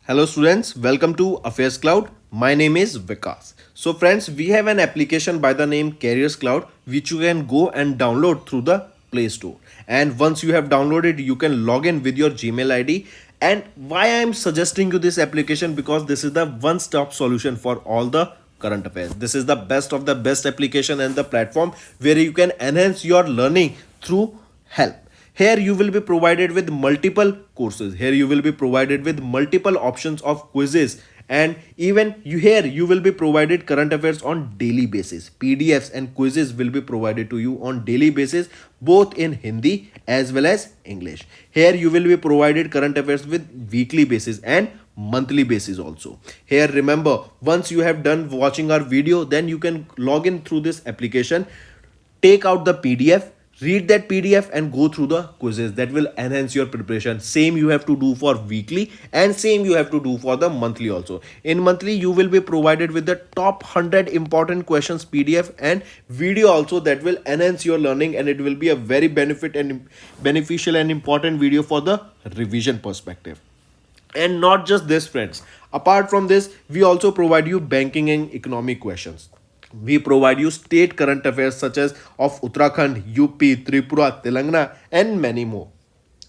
Hello students, welcome to Affairscloud. My name is Vikas. So friends, we have an application by the name Careers Cloud which you can go and download through the Play Store. And once you have downloaded, you can log in with your Gmail ID. And why I am suggesting you this application, because this is the one-stop solution for all the current affairs. This is the best of the best application and the platform where you can enhance your learning through help. Here you will be provided with multiple courses. Here you will be provided with multiple options of quizzes, and even you will be provided current affairs on daily basis. PDFs and quizzes will be provided to you on daily basis, both in Hindi as well as English. Here you will be provided current affairs with weekly basis and monthly basis also. Here remember, once you have done watching our video, then you can log in through this application, take out the PDF, read that PDF and go through the quizzes. That will enhance your preparation. Same you have to do for weekly and same you have to do for the monthly also. In monthly you will be provided with the top 100 important questions PDF and video also, that will enhance your learning, and it will be a very beneficial and important video for the revision perspective. And not just this friends, apart from this we also provide you banking and economic questions. We provide you state current affairs such as of Uttarakhand, UP, Tripura, Telangana and many more.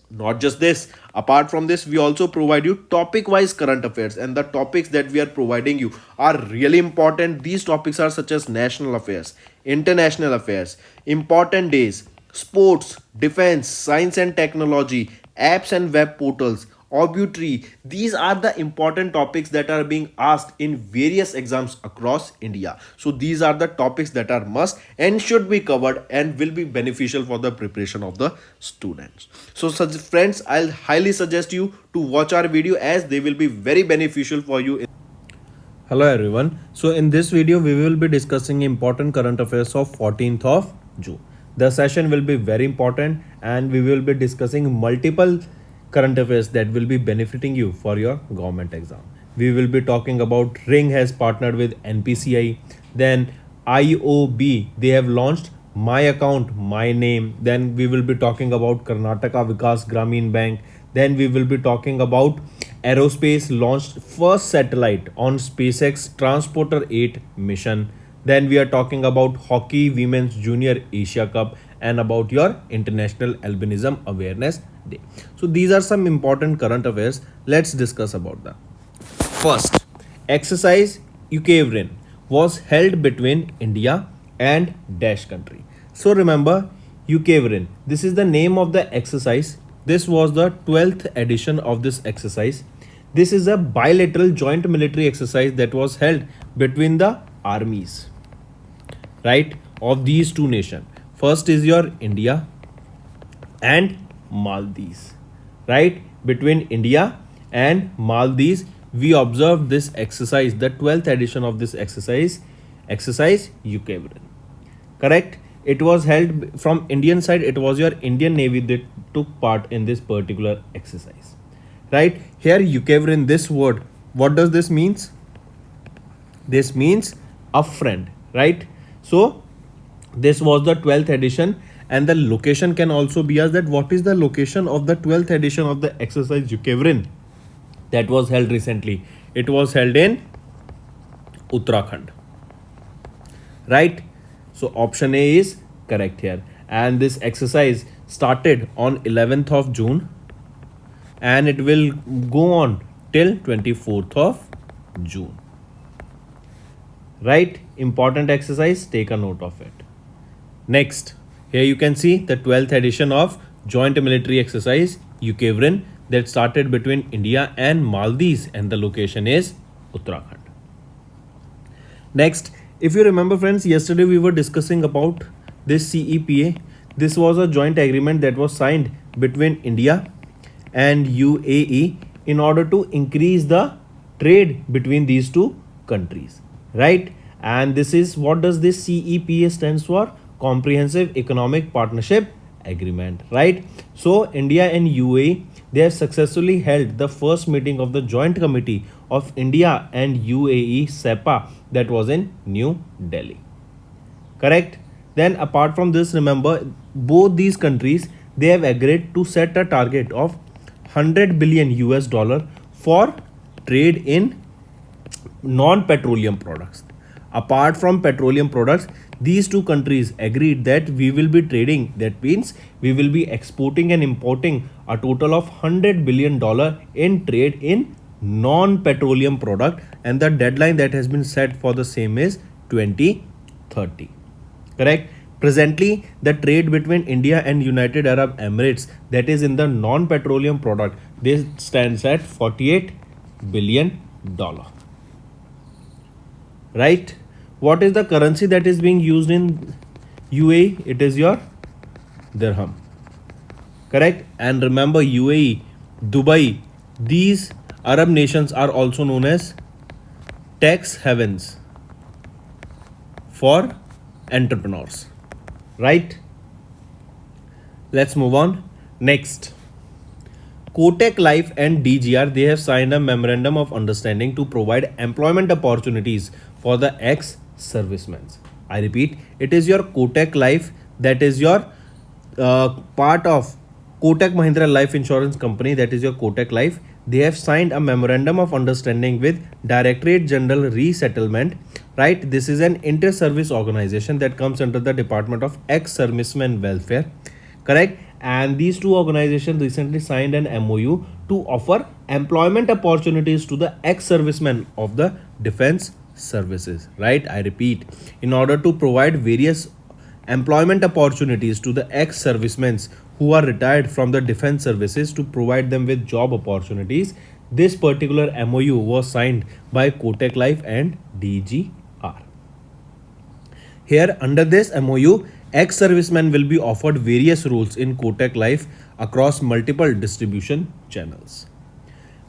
Not just this, apart from this we also provide you topic wise current affairs, and the topics that we are providing you are really important. These topics are such as national affairs, international affairs, important days, sports, defense, science and technology, apps and web portals, obituary. These are the important topics that are being asked in various exams across India. So these are the topics that are must and should be covered and will be beneficial for the preparation of the students. So such friends, I'll highly suggest you to watch our video as they will be very beneficial for you. Hello everyone. So in this video we will be discussing important current affairs of 14th of June. The session will be very important and we will be discussing multiple current affairs that will be benefiting you for your government exam. We will be talking about Ring has partnered with NPCI, then IOB, they have launched My Account, My Name. Then we will be talking about Karnataka Vikas Gramin Bank. Then we will be talking about Aerospace launched first satellite on SpaceX Transporter 8 mission. Then we are talking about Hockey Women's Junior Asia Cup and about your International Albinism Awareness Day. So these are some important current affairs. Let's discuss about them. First, exercise Ukraine was held between India and dash country. So remember, Ukraine, this is the name of the exercise. This was the 12th edition of this exercise. This is a bilateral joint military exercise that was held between the armies, right, of these two nations. First is your India and Maldives, right? Between India and Maldives, we observed this exercise, the 12th edition of this exercise Ukraine. Correct? It was held from Indian side. It was your Indian Navy that took part in this particular exercise, right? Here Ukraine, this word, what does this means? This means a friend, right? So this was the 12th edition, and the location can also be asked that what is the location of the 12th edition of the exercise Ukraine that was held recently. It was held in Uttarakhand, right? So option A is correct here, and this exercise started on 11th of June and it will go on till 24th of June, right? Important exercise, take a note of it. Next, here you can see the 12th edition of joint military exercise Ukraine that started between India and Maldives, and the location is Uttarakhand. Next, if you remember friends, yesterday we were discussing about this CEPA. This was a joint agreement that was signed between India and UAE in order to increase the trade between these two countries, right? And this is, what does this CEPA stands for? Comprehensive Economic Partnership Agreement, right? So India and UAE, they have successfully held the first meeting of the Joint Committee of India and UAE SEPA that was in New Delhi. Correct? Then apart from this, remember, both these countries, they have agreed to set a target of 100 billion US dollar for trade in non-petroleum products. Apart from petroleum products, these two countries agreed that we will be trading. That means we will be exporting and importing a total of $100 billion in trade in non-petroleum product, and the deadline that has been set for the same is 2030. Correct. Presently, the trade between India and United Arab Emirates, that is in the non-petroleum product, this stands at $48 billion. Right? What is the currency that is being used in UAE? It is your dirham. Correct? And remember, UAE, Dubai, these Arab nations are also known as tax havens for entrepreneurs. Right? Let's move on. Next. Kotak Life and DGR, they have signed a memorandum of understanding to provide employment opportunities for the ex-servicemen. I repeat, it is your Kotak Life, that is your part of Kotak Mahindra Life Insurance Company, that is your Kotak Life. They have signed a memorandum of understanding with Directorate General Resettlement. Right, this is an inter-service organization that comes under the Department of Ex-Servicemen Welfare. Correct. And these two organizations recently signed an MOU to offer employment opportunities to the ex-servicemen of the defense services. Right, I repeat, in order to provide various employment opportunities to the ex-servicemen who are retired from the defense services, to provide them with job opportunities, this particular MOU was signed by Kotak Life and DGR. Here, under this MOU, ex-servicemen will be offered various roles in Kotak Life across multiple distribution channels.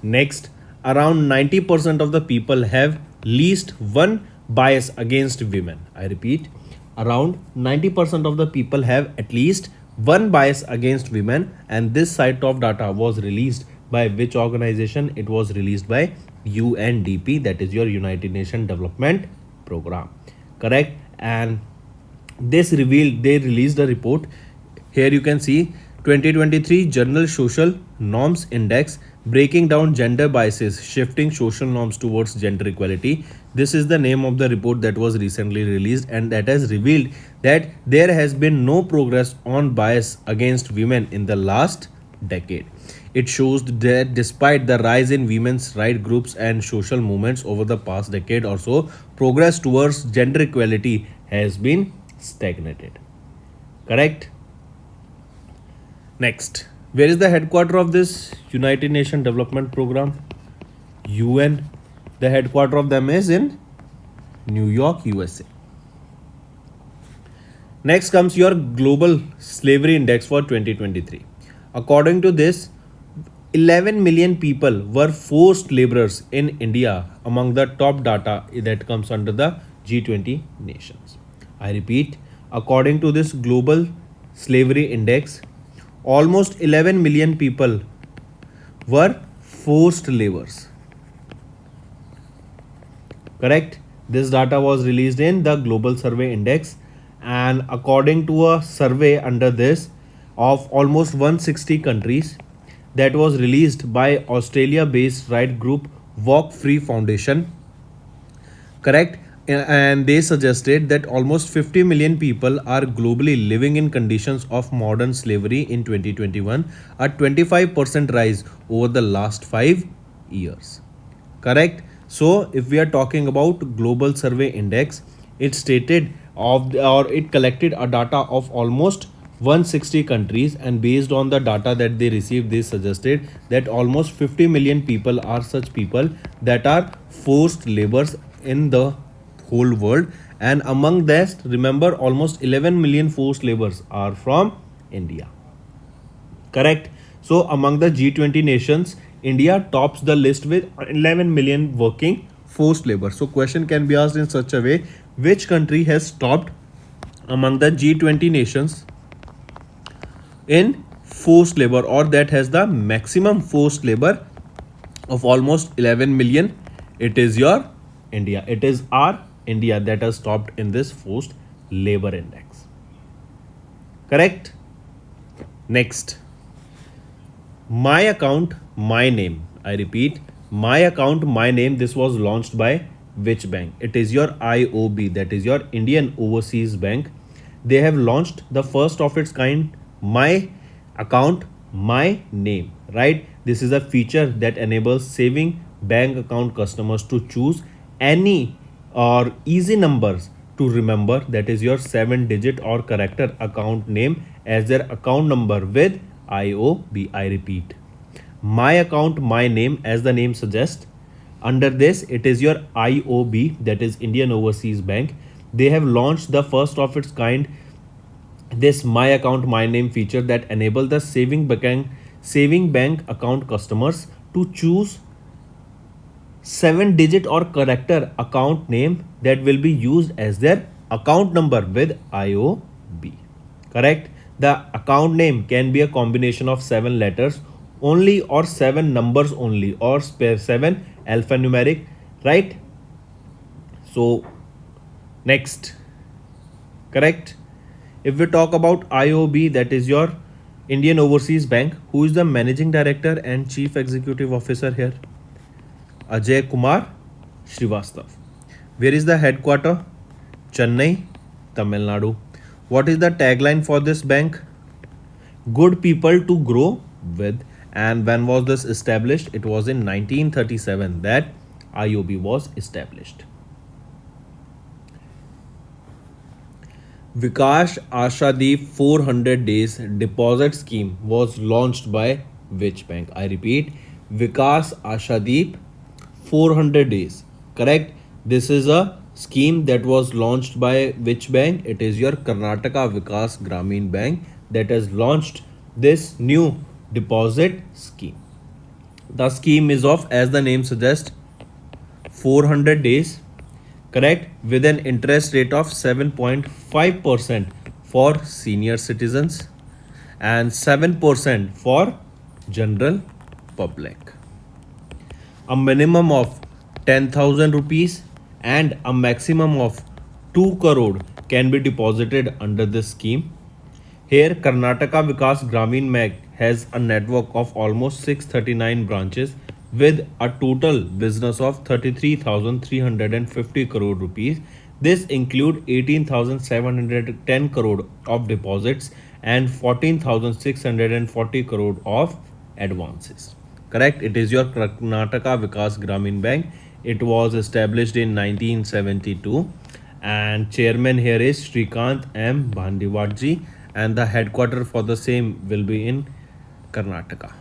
Next, around 90% of the people have least one bias against women. I repeat, around 90% of the people have at least one bias against women, and this set of data was released by which organization? It was released by UNDP, that is your United Nations Development Program. Correct. And this revealed, they released a report. Here you can see 2023 General Social Norms Index, breaking down gender biases, shifting social norms towards gender equality. This is the name of the report that was recently released, and that has revealed that there has been no progress on bias against women in the last decade. It shows that despite the rise in women's rights groups and social movements over the past decade or so, progress towards gender equality has been stagnated. Correct. Next, where is the headquarter of this United Nations Development Program? UN. The headquarter of them is in New York, USA. Next comes your Global Slavery Index for 2023. According to this, 11 million people were forced laborers in India, among the top data that comes under the G20 nations. I repeat, according to this Global Slavery Index, almost 11 million people were forced laborers. Correct. This data was released in the Global Survey Index, and according to a survey under this of almost 160 countries that was released by Australia-based right group Walk Free Foundation. Correct. And they suggested that almost 50 million people are globally living in conditions of modern slavery in 2021, a 25% rise over the last 5 years. Correct. So if we are talking about Global Survey Index, it stated it collected a data of almost 160 countries, and based on the data that they received, they suggested that almost 50 million people are such people that are forced laborers in the whole world, and among that, remember, almost 11 million forced laborers are from India. Correct. So among the G20 nations, India tops the list with 11 million working forced labor. So question can be asked in such a way, which country has topped among the G20 nations in forced labor, or that has the maximum forced labor of almost 11 million? It is your India. It is our India that has topped in this forced labor index. Correct. Next, my account, my name. I repeat, My account, my name, this was launched by which bank? It is your IOB, that is your Indian Overseas Bank. They have launched the first of its kind, my account, my name, right? This is a feature that enables saving bank account customers to choose any or easy numbers to remember, that is your 7 digit or character account name as their account number with IOB. I repeat, my account, my name, as the name suggests. Under this, it is your IOB, that is Indian Overseas Bank. They have launched the first of its kind, this my account, my name feature that enable the saving bank account customers to choose 7 digit or character account name that will be used as their account number with IOB. Correct? The account name can be a combination of 7 letters only or 7 numbers only or 7 alphanumeric, right? So, next, correct? If we talk about IOB, that is your Indian Overseas Bank, who is the managing director and chief executive officer here? Ajay Kumar Srivastav. Where is the headquarter? Chennai, Tamil Nadu. What is the tagline for this bank? Good people to grow with. And when was this established? It was in 1937 that IOB was established. Vikas Ashadeep 400 days deposit scheme was launched by which bank? I repeat, Vikas Ashadeep 400 days. Correct? This is a scheme that was launched by which bank? It is your Karnataka Vikas Gramin Bank that has launched this new deposit scheme. The scheme is of, as the name suggests, 400 days, correct, with an interest rate of 7.5% for senior citizens and 7% for general public. A minimum of 10,000 rupees and a maximum of 2 crore can be deposited under this scheme. Here, Karnataka Vikas Gramin Bank has a network of almost 639 branches with a total business of 33,350 crore rupees. This include 18,710 crore of deposits and 14,640 crore of advances. Correct? It is your Karnataka Vikas Gramin Bank. It was established in 1972 and chairman here is Shrikant M. Bhandiwadji and the headquarter for the same will be in Karnataka.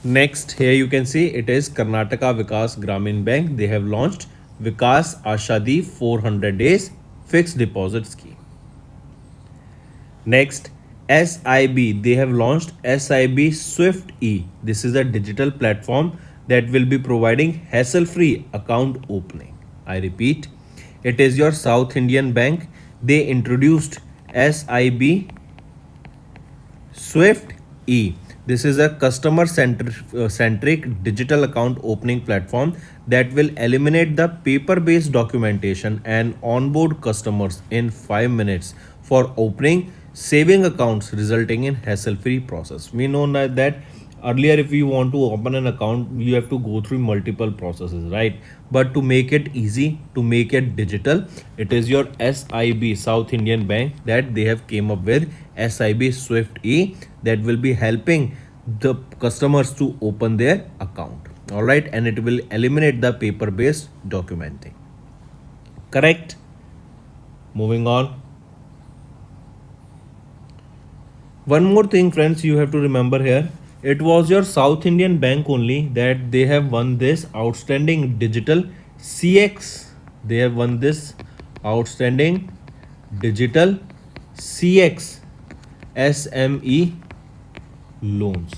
Next, here you can see it is Karnataka Vikas Gramin Bank. They have launched Vikas Ashadeep 400 days fixed deposit scheme. Next, SIB. They have launched SIB Swift E. This is a digital platform that will be providing hassle-free account opening. I repeat, it is your South Indian Bank. They introduced SIB Swift E. This is a customer centric digital account opening platform that will eliminate the paper based documentation and onboard customers in 5 minutes for opening saving accounts, resulting in hassle free process. We know that earlier if you want to open an account you have to go through multiple processes, right? But to make it easy, to make it digital, it is your SIB South Indian Bank that they have came up with SIB Swift E that will be helping the customers to open their account. All right, and it will eliminate the paper based documenting. Correct? Moving on. One more thing, friends, you have to remember here. It was your South Indian Bank only that they have won this outstanding digital CX. They have won this outstanding digital CX SME loans.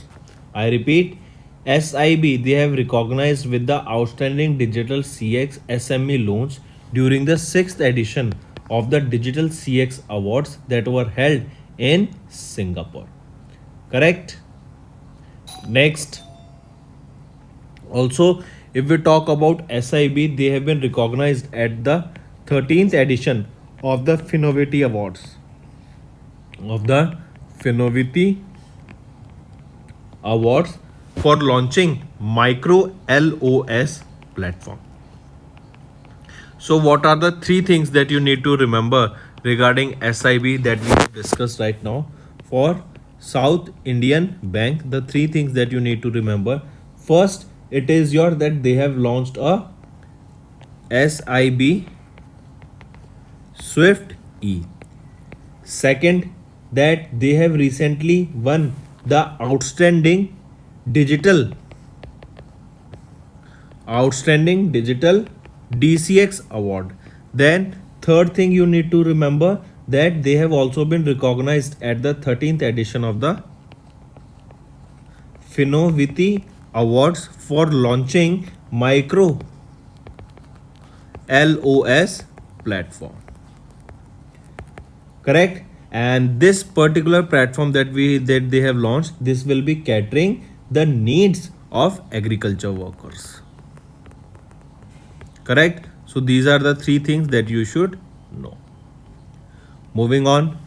I repeat, SIB, they have recognized with the outstanding digital CX SME loans during the 6th edition of the Digital CX Awards that were held in Singapore. Correct? Next, also, if we talk about SIB, they have been recognized at the 13th edition of the Finovity Awards. Of the Finovity Awards for launching micro LOS platform. So what are the three things that you need to remember regarding SIB that we have discussed right now? For South Indian Bank, the three things that you need to remember. First, it is your that they have launched a SIB Swift E. Second, that they have recently won the digital outstanding digital DCX award. Then third thing you need to remember that they have also been recognized at the 13th edition of the Finoviti Awards for launching micro LOS platform. Correct? And this particular platform that they have launched, this will be catering the needs of agriculture workers. Correct? So these are the three things that you should know. Moving on,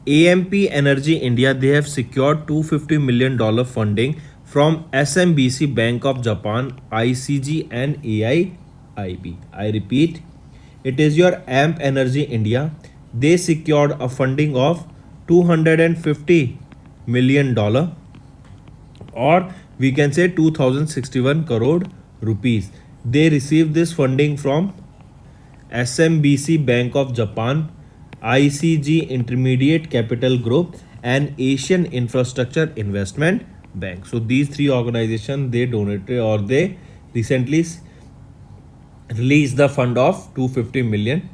AMP Energy India, they have secured $250 million funding from SMBC Bank of Japan, ICG and AIIB. I repeat, it is your AMP Energy India. They secured a funding of $250 million, or we can say 2061 crore rupees. They received this funding from SMBC Bank of Japan, ICG Intermediate Capital Group and Asian Infrastructure Investment Bank. So these three organizations, they donated or they recently released the fund of $250 million.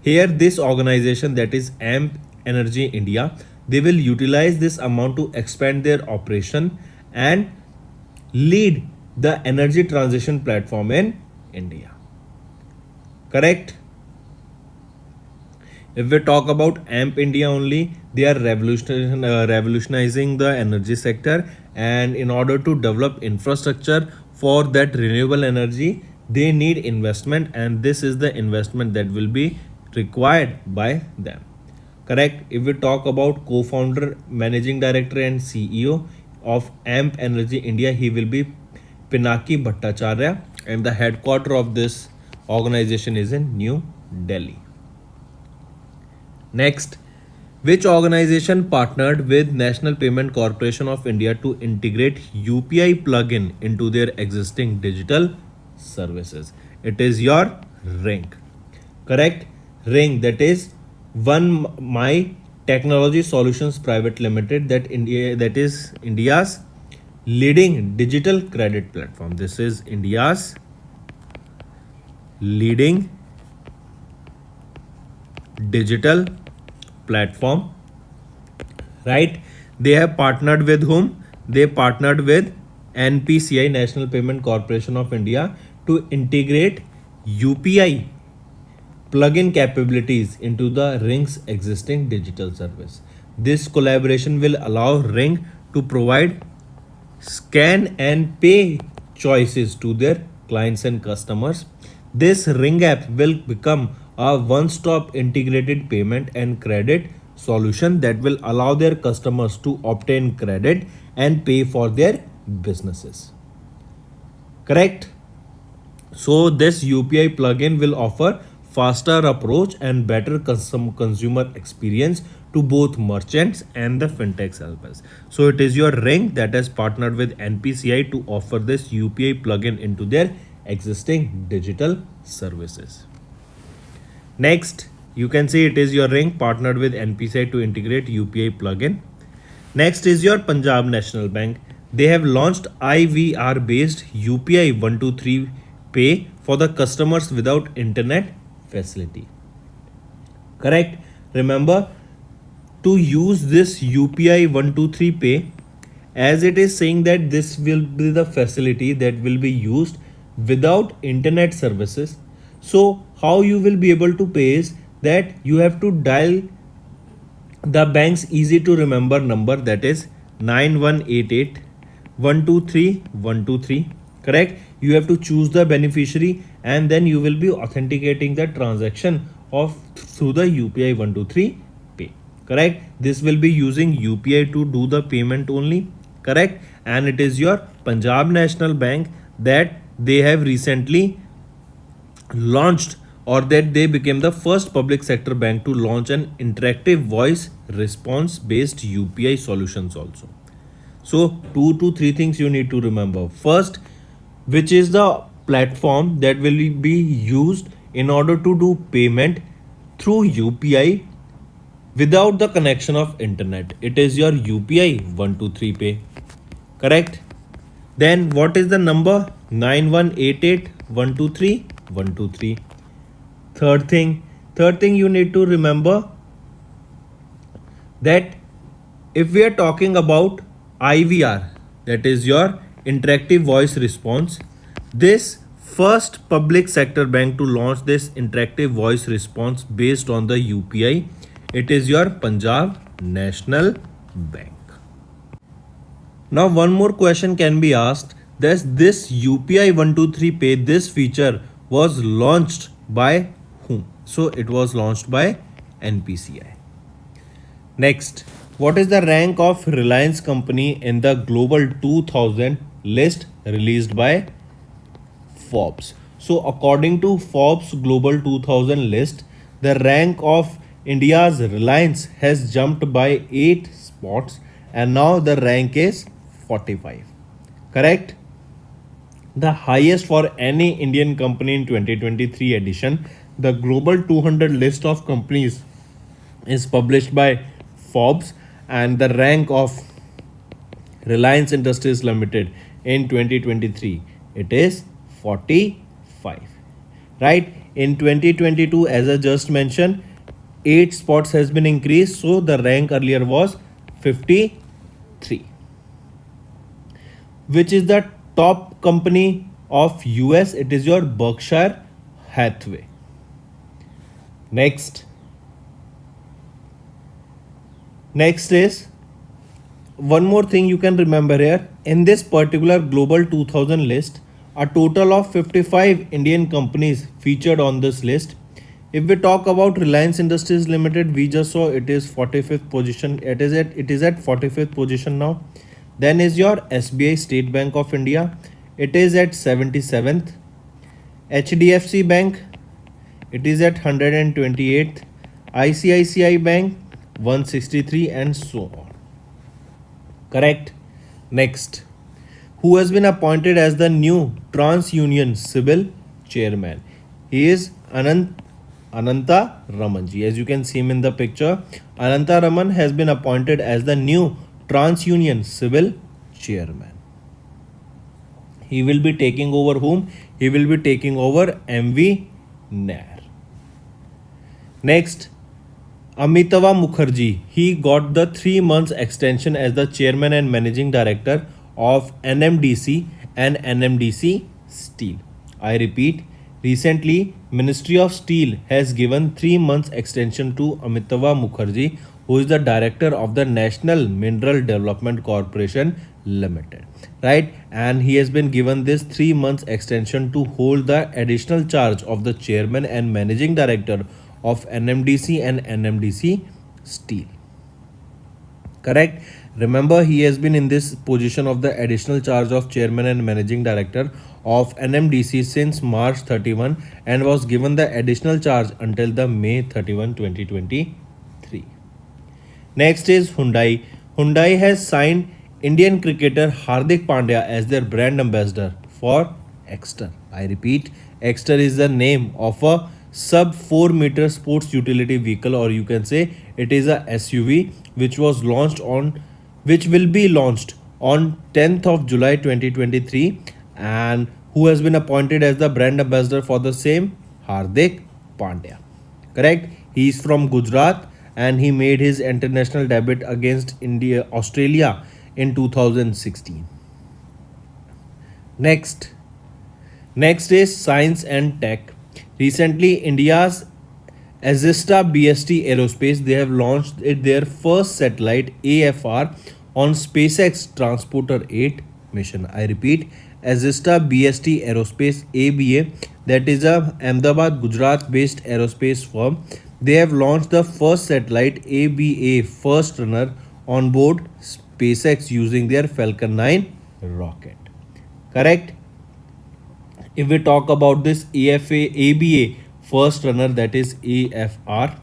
Here this organization, that is AMP Energy India, they will utilize this amount to expand their operation and lead the energy transition platform in India. Correct? If we talk about AMP India only, they are revolutionizing the energy sector, and in order to develop infrastructure for that renewable energy, they need investment, and this is the investment that will be required by them. Correct? If we talk about co-founder, managing director and CEO of AMP Energy India, he will be Pinaki Bhattacharya, and the headquarter of this organization is in New Delhi. Next, which organization partnered with National Payment Corporation of India to integrate UPI plugin into their existing digital services? It is your Ring. Correct? Ring, that is One My Technology Solutions Private Limited, that is India's leading digital credit platform. This is India's leading digital platform, right? They have partnered with whom? They partnered with NPCI, National Payment Corporation of India, to integrate UPI plugin capabilities into the Ring's existing digital service. This collaboration will allow Ring to provide scan and pay choices to their clients and customers. This Ring app will become a one-stop integrated payment and credit solution that will allow their customers to obtain credit and pay for their businesses. Correct? So this UPI plugin will offer faster approach and better consumer experience to both merchants and the fintech helpers. So it is your Ring that has partnered with NPCI to offer this UPI plugin into their existing digital services. Next, you can see it is your Ring partnered with NPCI to integrate UPI plugin. Next is your Punjab National Bank. They have launched IVR based UPI 123 Pay for the customers without internet facility. Correct? Remember, to use this UPI 123 Pay, as it is saying that this will be the facility that will be used without internet services. So how you will be able to pay is that you have to dial the bank's easy to remember number, that is 9188 123 123. Correct? You have to choose the beneficiary and then you will be authenticating the transaction of through the UPI 123 Pay. Correct? This will be using UPI to do the payment only. Correct? and it is your Punjab National Bank that they have recently launched, or that they became the first public sector bank to launch an interactive voice response based UPI solutions also. So, two to three things you need to remember. First, which is the platform that will be used in order to do payment through UPI without the connection of internet. It is your UPI 123 Pay. Correct? Then what is the number? 9188123123. Third thing you need to remember that if we are talking about IVR, that is your interactive voice response, this first public sector bank to launch this interactive voice response based on the UPI, it is your Punjab National Bank. Now one more question can be asked, that this UPI 123 Pay, this feature was launched by whom? So it was launched by NPCI. Next, what is the rank of Reliance company in the global 2000 list released by Forbes? So according to Forbes global 2000 list, the rank of India's Reliance has jumped by 8 spots and now the rank is 45. Correct? The highest for any Indian company in 2023 edition. The global 200 list of companies is published by Forbes, and the rank of Reliance Industries Limited in 2023, it is 45. Right? In 2022, as I just mentioned, 8 spots has been increased, so the rank earlier was 53. Which is the top company of US? It is your Berkshire Hathaway. Next is one more thing you can remember here. In this particular global 2000 list, a total of 55 Indian companies featured on this list. If we talk about Reliance Industries Limited, we just saw it is 45th position. It is at 45th position now. Then is your SBI State Bank of India. It is at 77th. HDFC Bank, it is at 128th. ICICI Bank 163, and so on. Correct? Next, who has been appointed as the new TransUnion Civil chairman? He is Ananta Ramanji. As you can see him in the picture, Ananta Raman has been appointed as the new TransUnion Civil chairman. He will be taking over whom? He will be taking over MV Nair. Next, Amitava Mukherjee, he got the 3 months extension as the chairman and managing director of NMDC and NMDC Steel. I repeat, recently Ministry of Steel has given 3 months extension to Amitava Mukherjee, who is the director of the National Mineral Development Corporation Limited, right? And he has been given this 3 months extension to hold the additional charge of the chairman and managing director of NMDC and NMDC Steel. Correct? Remember, he has been in this position of the additional charge of chairman and managing director of NMDC since March 31 and was given the additional charge until the May 31, 2023. Next is Hyundai. Hyundai has signed Indian cricketer Hardik Pandya as their brand ambassador for Exter. I repeat, Exter is the name of a sub 4 meter sports utility vehicle, or you can say it is a SUV which will be launched on 10th of July 2023, and who has been appointed as the brand ambassador for the same? Hardik Pandya. Correct? He is from Gujarat and he made his international debut against Australia in 2016. Next is science and tech. Recently, India's Azista BST Aerospace, they have launched their first satellite AFR on SpaceX Transporter 8 mission. I repeat, Azista BST Aerospace ABA, that is a Ahmedabad, Gujarat based aerospace firm. They have launched the first satellite ABA first runner on board SpaceX using their Falcon 9 rocket. Correct? If we talk about this ABA first runner, that is AFR,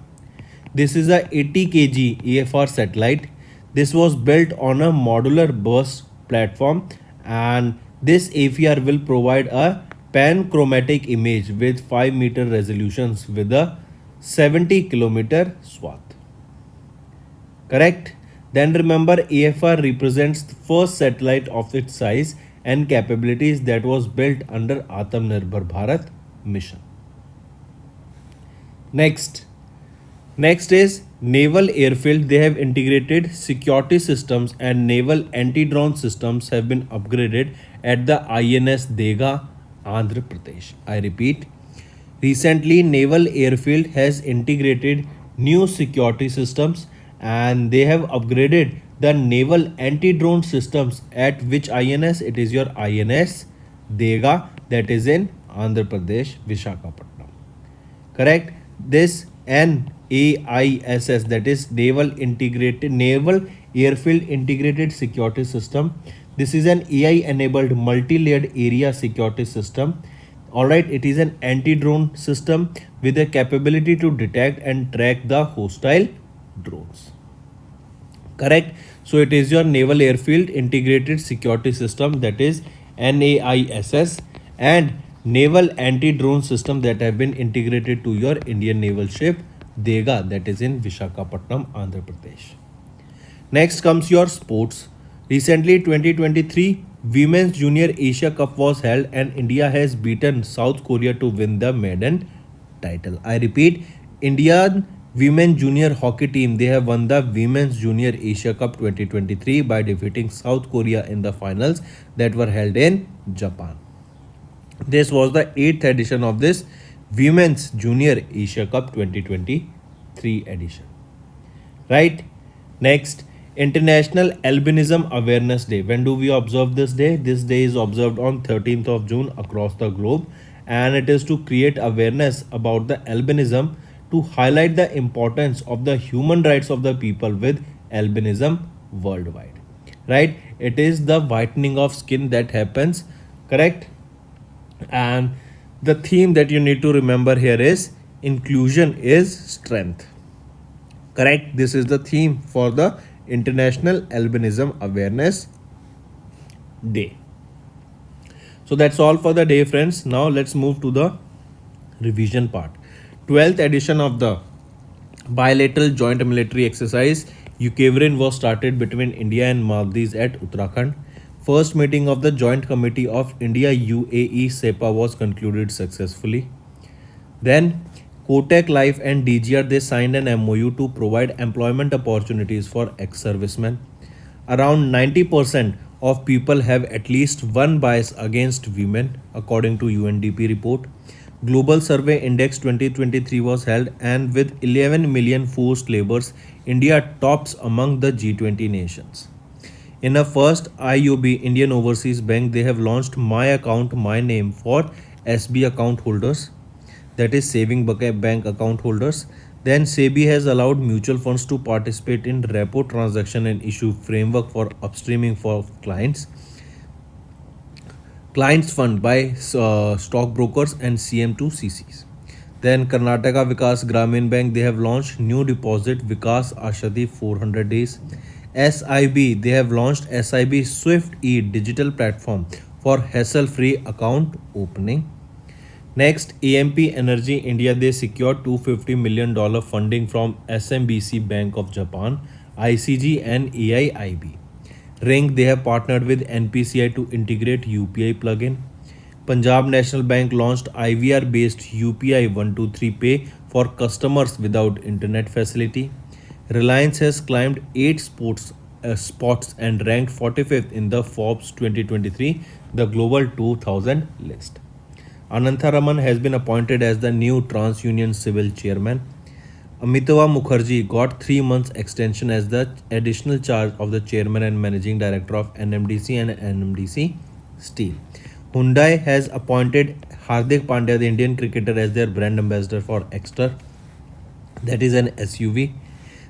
this is a 80 kg AFR satellite. This was built on a modular bus platform, and this AFR will provide a panchromatic image with 5-meter resolutions with a 70-kilometer swath. Correct? Then remember, AFR represents the first satellite of its size and capabilities that was built under Atmanirbhar Bharat mission. Next is naval airfield. They have integrated security systems and naval anti-drone systems have been upgraded at the INS Dega, Andhra Pradesh. I repeat, recently naval airfield has integrated new security systems and they have upgraded the naval anti-drone systems at which INS? It is your INS Dega, that is in Andhra Pradesh, Visakhapatnam. Correct? This NAISS, that is Naval Airfield Integrated Security System. This is an AI enabled multi-layered area security system. Alright, it is an anti-drone system with a capability to detect and track the hostile drones. Correct? So it is your Naval Airfield Integrated Security System, that is NAISS, and naval anti-drone system that have been integrated to your Indian naval ship Dega, that is in Visakhapatnam, Andhra Pradesh. Next comes your sports. Recently 2023 Women's Junior Asia Cup was held and India has beaten South Korea to win the maiden title. I repeat, Indian Women Junior Hockey team, they have won the Women's Junior Asia Cup 2023 by defeating South Korea in the finals that were held in Japan. This was the 8th edition of this Women's Junior Asia Cup 2023 edition. Right? Next, International Albinism Awareness Day. When do we observe this day? This day is observed on 13th of June across the globe, and it is to create awareness about the albinism, to highlight the importance of the human rights of the people with albinism worldwide. Right? It is the whitening of skin that happens. Correct? And the theme that you need to remember here is inclusion is strength. Correct? This is the theme for the International Albinism Awareness Day. So that's all for the day, friends. Now let's move to the revision part. 12th edition of the bilateral joint military exercise UKVRIN was started between India and Maldives at Uttarakhand. First meeting of the Joint Committee of India UAE SEPA was concluded successfully. Then Kotak Life and DGR, they signed an MOU to provide employment opportunities for ex-servicemen. Around 90% of people have at least one bias against women, according to UNDP report. Global Survey Index 2023 was held, and with 11 million forced laborers, India tops among the G20 nations. In a first IOB, Indian Overseas Bank, they have launched My Account, My Name for SB account holders, that is saving bank account holders. Then SEBI has allowed mutual funds to participate in repo transaction and issue framework for upstreaming for clients fund by stockbrokers and CM2 CCs. Then Karnataka Vikas Gramin Bank, they have launched new deposit Vikas Ashadi 400 days. SIB, they have launched SIB Swift E digital platform for hassle-free account opening. Next, AMP Energy India, they secured $250 million funding from SMBC Bank of Japan, ICG and AIIB. Ring, they have partnered with NPCI to integrate UPI plugin. Punjab National Bank launched IVR based UPI 123 Pay for customers without internet facility. Reliance has climbed 8 spots and ranked 45th in the Forbes 2023, the Global 2000 list. Anantharaman has been appointed as the new TransUnion Civil Chairman. Amitava Mukherjee got 3 months extension as the additional charge of the Chairman and Managing Director of NMDC and NMDC Steel. Hyundai has appointed Hardik Pandya, the Indian cricketer, as their brand ambassador for Exter, that is an SUV.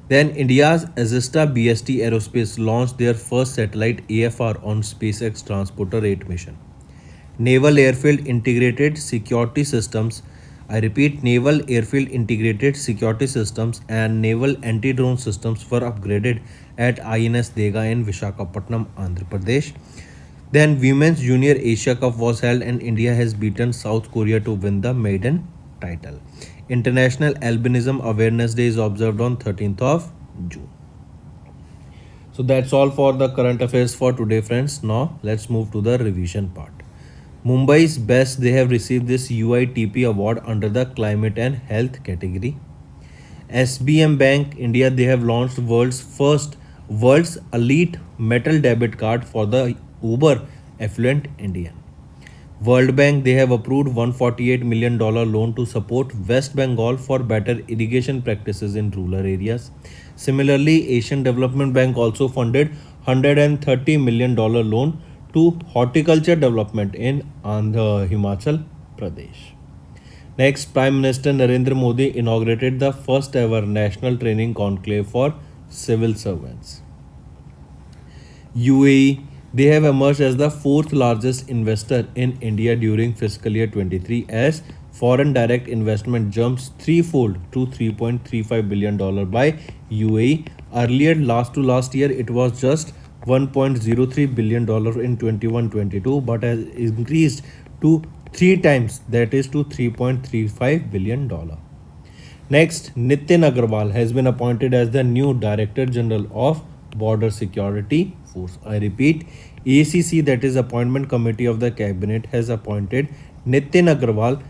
Then India's Azista BST Aerospace launched their first satellite AFR on SpaceX Transporter 8 mission. Naval Airfield Integrated Security Systems, I repeat, Naval Airfield Integrated Security Systems and Naval Anti-Drone Systems were upgraded at INS Dega in Vishakhapatnam, Andhra Pradesh. Then Women's Junior Asia Cup was held and India has beaten South Korea to win the maiden title. International Albinism Awareness Day is observed on 13th of June. So that's all for the current affairs for today, friends. Now let's move to the revision part. Mumbai's best, they have received this UITP award under the climate and health category. SBM Bank India, they have launched world's elite metal debit card for the uber affluent Indian. World Bank, they have approved $148 million loan to support West Bengal for better irrigation practices in rural areas. Similarly, Asian Development Bank also funded $130 million loan to horticulture development in Andhra, Himachal Pradesh. Next, Prime Minister Narendra Modi inaugurated the first ever national training conclave for civil servants. UAE, they have emerged as the fourth largest investor in India during fiscal year 23 as foreign direct investment jumps threefold to $3.35 billion by UAE. Earlier, last year, it was just $1.03 billion in 21-22, but has increased to three times, that is to $3.35 billion. Next, Nitin Agarwal has been appointed as the new Director General of Border Security Force. I repeat, ACC, that is Appointment Committee of the Cabinet, has appointed Nitin Agarwal,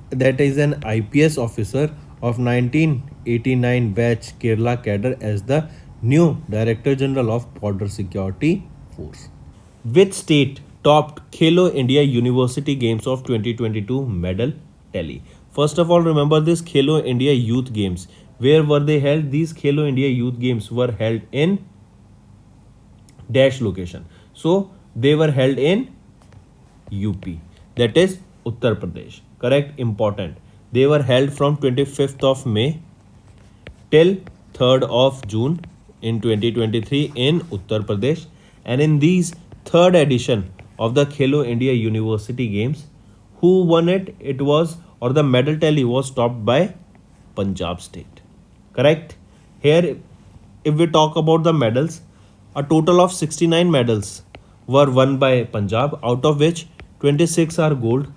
that is an IPS officer of 1989 batch Kerala cadre, as the new Director General of Border Security Force. Which state topped Khelo India University Games of 2022 medal tally? First of all, remember this Khelo India Youth Games. Where were they held? These Khelo India Youth Games were held in dash location. So they were held in UP, that is Uttar Pradesh. Correct? Important. They were held from 25th of May till 3rd of June in 2023 in Uttar Pradesh. And in these third edition of the Khelo India University Games, who won it? It was, or the medal tally was topped by Punjab state. Correct? Here, if we talk about the medals, a total of 69 medals were won by Punjab, out of which 26 are gold,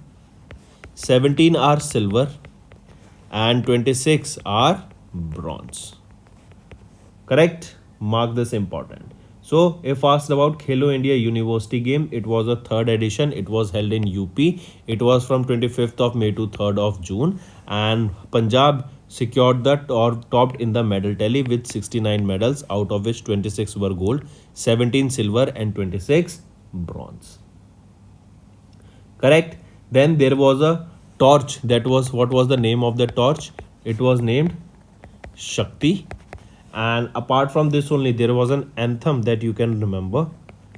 17 are silver, and 26 are bronze. Correct? Mark this important. So, if asked about Khelo India University Game, it was a third edition. It was held in UP. It was from 25th of May to 3rd of June. And Punjab secured that or topped in the medal tally with 69 medals, out of which 26 were gold, 17 silver, and 26 bronze. Correct? Then there was a torch. That was, what was the name of the torch? It was named Shakti. And apart from this only, there was an anthem that you can remember.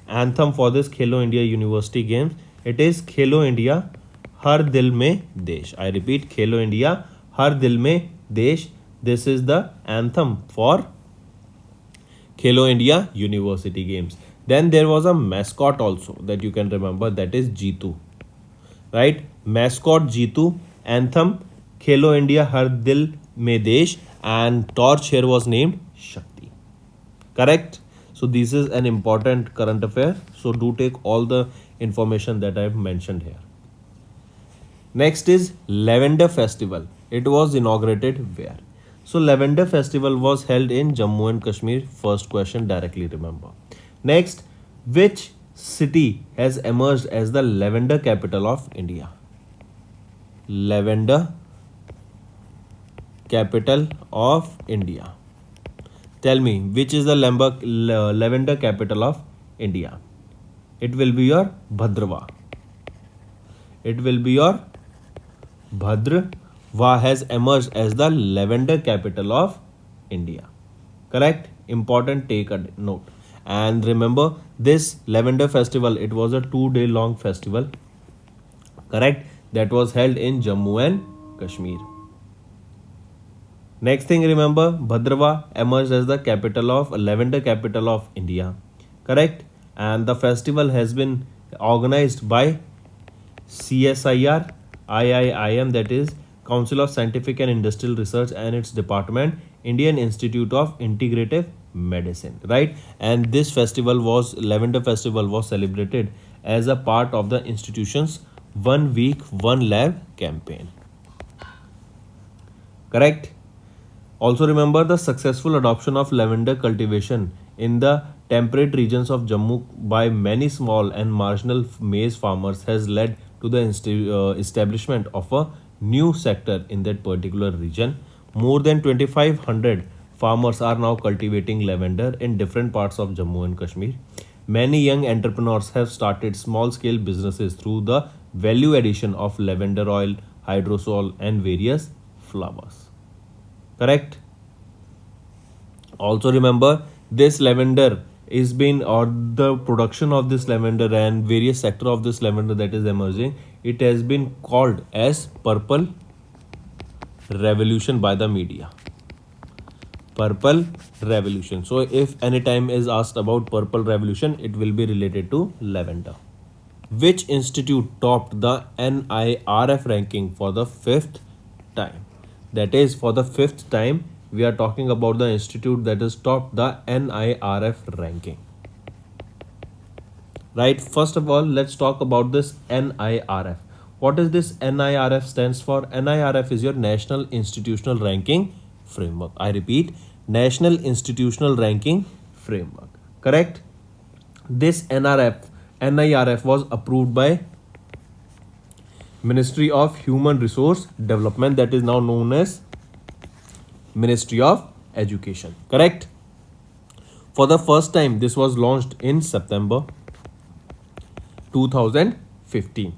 Anthem for this Khelo India University Games. It is Khelo India Har Dil Mein Desh. I repeat, Khelo India Har Dil Mein Desh. This is the anthem for Khelo India University Games. Then there was a mascot also that you can remember, that is Jeetu. Right? Mascot Jeetu, anthem Khelo India Har Dil Mein Desh, and torch here was named Shakti. Correct? So this is an important current affair. So do take all the information that I have mentioned here. Next is Lavender Festival. It was inaugurated where? So Lavender Festival was held in Jammu and Kashmir. First question, directly remember. Next, which city has emerged as the lavender capital of India? Lavender capital of India. Tell me, which is the lavender capital of India? It will be your Bhadrava. It will be your Bhadrava has emerged as the lavender capital of India. Correct? Important, take a note. And remember, this lavender festival, it was a 2-day long festival. Correct? That was held in Jammu and Kashmir. Next thing, remember, Bhadrava emerged as the capital of lavender capital of India. Correct? And the festival has been organized by CSIR, IIIM, that is Council of Scientific and Industrial Research, and its department, Indian Institute of Integrative Medicine, right? And this festival was, Lavender Festival was celebrated as a part of the institution's 1 week, 1 lab campaign. Correct? Also remember, the successful adoption of lavender cultivation in the temperate regions of Jammu by many small and marginal maize farmers has led to the establishment of a new sector in that particular region. More than 2,500 farmers are now cultivating lavender in different parts of Jammu and Kashmir. Many young entrepreneurs have started small scale businesses through the value addition of lavender oil, hydrosol, and various flowers. Correct? Also remember, this lavender is been, or the production of this lavender and various sector of this lavender that is emerging, it has been called as purple revolution by the media. Purple revolution. So if any time is asked about purple revolution, it will be related to lavender. Which institute topped the NIRF ranking for the fifth time? That is, for the fifth time, we are talking about the institute that has topped the NIRF ranking. Right, first of all, let's talk about this NIRF. What is this NIRF stands for? NIRF is your National Institutional Ranking Framework. I repeat, National Institutional Ranking Framework. Correct? This NIRF was approved by Ministry of Human Resource Development, that is now known as Ministry of Education. Correct? For the first time, this was launched in September 2015.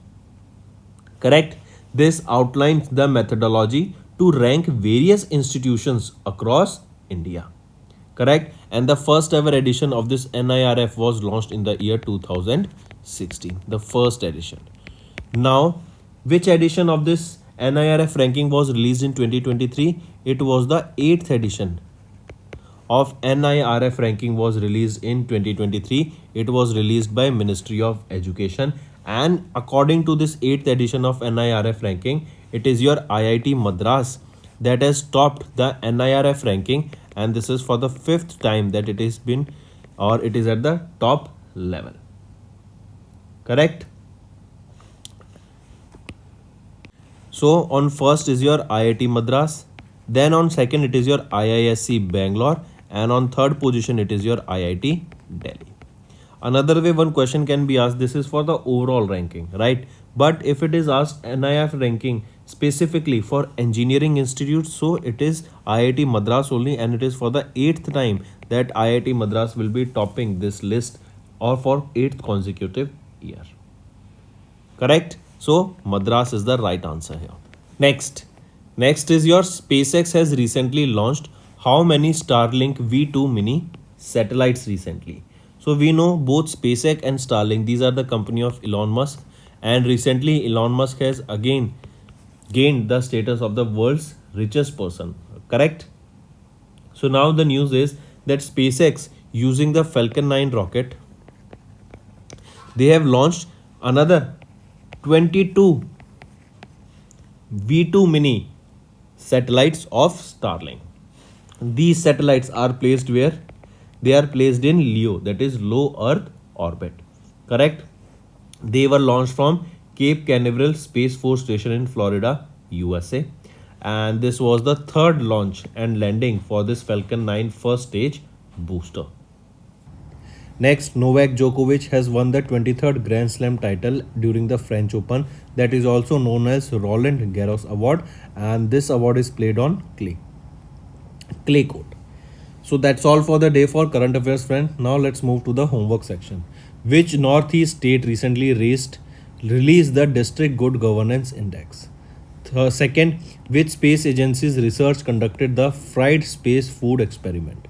Correct? This outlines the methodology to rank various institutions across India. Correct? And the first ever edition of this NIRF was launched in the year 2016. The first edition. Now, which edition of this NIRF ranking was released in 2023? It was the 8th edition of NIRF ranking was released in 2023. It was released by Ministry of Education, and according to this 8th edition of NIRF ranking, it is your IIT Madras that has topped the NIRF ranking, and this is for the 5th time that it has been, or it is at the top level. Correct? So on first is your IIT Madras, then on second it is your IISc Bangalore, and on third position it is your IIT Delhi. Another way one question can be asked, this is for the overall ranking, right? But if it is asked NIRF ranking specifically for engineering institutes, so it is IIT Madras only, and it is for the 8th time that IIT Madras will be topping this list, or for 8th consecutive year. Correct? So Madras is the right answer here. Next is your SpaceX has recently launched how many Starlink V2 mini satellites recently. So we know both SpaceX and Starlink, these are the company of Elon Musk, and recently Elon Musk has again gained the status of the world's richest person. Correct? So now the news is that SpaceX, using the Falcon 9 rocket, they have launched another 22 V2 mini satellites of Starlink. These satellites are placed where? They are placed in LEO, that is low Earth orbit. Correct? They were launched from Cape Canaveral Space Force Station in Florida, USA. And this was the third launch and landing for this Falcon 9 first stage booster. Next, Novak Djokovic has won the 23rd Grand Slam title during the French Open, that is also known as Roland Garros Award, and this award is played on clay court. So that's all for the day for current affairs, friend. Now let's move to the homework section. Which Northeast state recently released the District Good Governance Index? Second, which space agency's research conducted the fried space food experiment?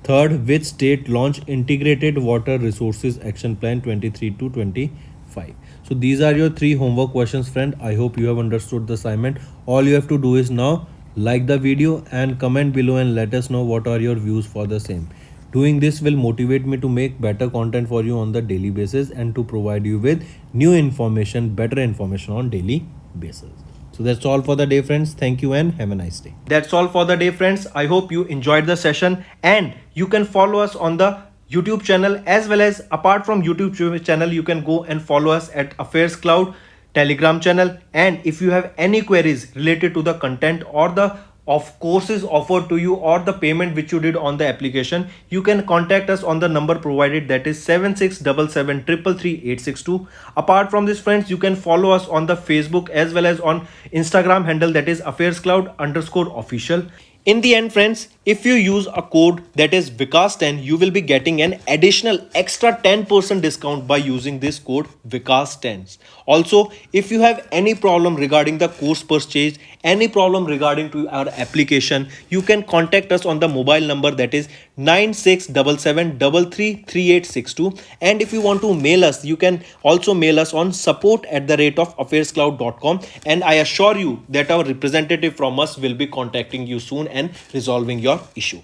Third, which state launched Integrated Water Resources Action Plan 23 to 25? So these are your 3 homework questions, friend. I hope you have understood the assignment. All you have to do is now like the video and comment below and let us know what are your views for the same. Doing this will motivate me to make better content for you on the daily basis and to provide you with new information, better information on daily basis. So that's all for the day, friends. Thank you and have a nice day. That's all for the day, friends. I hope you enjoyed the session and you can follow us on the YouTube channel, as well as apart from YouTube channel, you can go and follow us at Affairscloud Telegram channel. And if you have any queries related to the content or the of courses offered to you or the payment which you did on the application, you can contact us on the number provided, that is 7677333862. Apart from this, friends, you can follow us on the Facebook as well as on Instagram handle, that is Affairscloud_official. In the end, friends, if you use a code that is Vikas10, you will be getting an additional extra 10% discount by using this code Vikas10. Also, if you have any problem regarding the course purchase, any problem regarding to our application, you can contact us on the mobile number, that is 9677333862. And if you want to mail us, you can also mail us on support@affairscloud.com, and I assure you that our representative from us will be contacting you soon and resolving your issue.